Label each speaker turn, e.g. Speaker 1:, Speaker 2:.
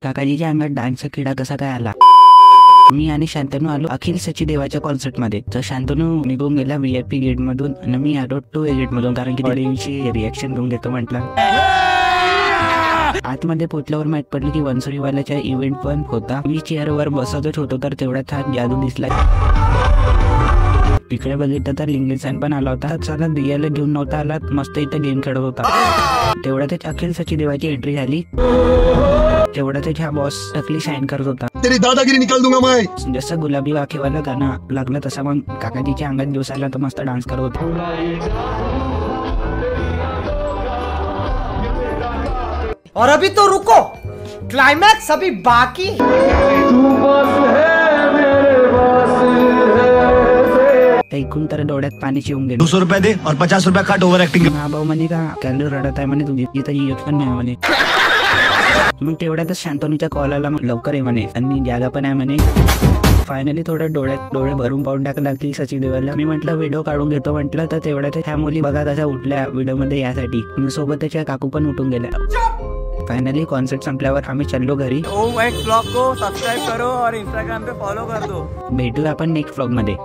Speaker 1: काकाजीच्या अंगात डान्सचा किडा कसा काय आला? मी आणि शांतनू आलो अखिल सचदेवाच्या कॉन्सर्ट मध्ये. तर शांतनू निघून गेला VIP गेट मधून आणि मी आलो 2A गेट मधून, कारण की ऑडियन्सची रिएक्शन घेऊन घेतो म्हटलं. आतमध्ये पोहोचल्यावर माहित पडलं की वनसुरीवाल्याचा इव्हेंट पण होता. मी चेअरवर बसतच होतो तर तेवढ्यात हा जादू दिसला. इकडे बघितलं तर लिंगेसन पण आला होता. चला रियाला घेऊन नव्हता आला, मस्त इथं गेम खेळत होता. तेवढ्यातच अखिल सचदेवाची एंट्री झाली. तेवढ्यातच हा बॉस टकली शाईन करत होता.
Speaker 2: तेरी दादागिरी निकाल दूंगा मैं.
Speaker 1: जसं गुलाबी वाखेवाला गाणं लागलं तसं मग काकाजीच्या अंगात दिवसाला तर मस्त डान्स करत होता.
Speaker 3: और अभी तो रुको, क्लाइमैक्स अभी बाकी.
Speaker 1: ऐकून तर डोळ्यात पाणी शिवून गेलं.
Speaker 2: 200 रुपये दे और 50 रुपये काट ओव्हर ऍक्टिंग.
Speaker 1: हा भाऊ म्हणे का कॅलरी रडत आहे म्हणे, तुझी इथं येत पण नाही म्हणे. मग तेवढ्यातच शांतनूच्या कॉल आला, लवकर आहे म्हणे आणि जागा पण आहे म्हणे. फायनली थोडं डोळे भरून पाहून टाकला की सचदेवाला. मी म्हटलं व्हिडिओ काढून घेतो म्हटलं. तर तेवढ्यात ह्या मुली बघा तशा उठल्या व्हिडिओ मध्ये यासाठी. सोबत त्याच्या काकू पण उठून गेल्या. फायनली कॉन्सर्ट संपल्यावर आम्ही चाललो घरी.
Speaker 3: ब्लॉग को सब्सक्राइब करो और इंस्टाग्राम पे फॉलो कर दो.
Speaker 1: भेटूया आपण नेक्स्ट व्लॉग मध्ये.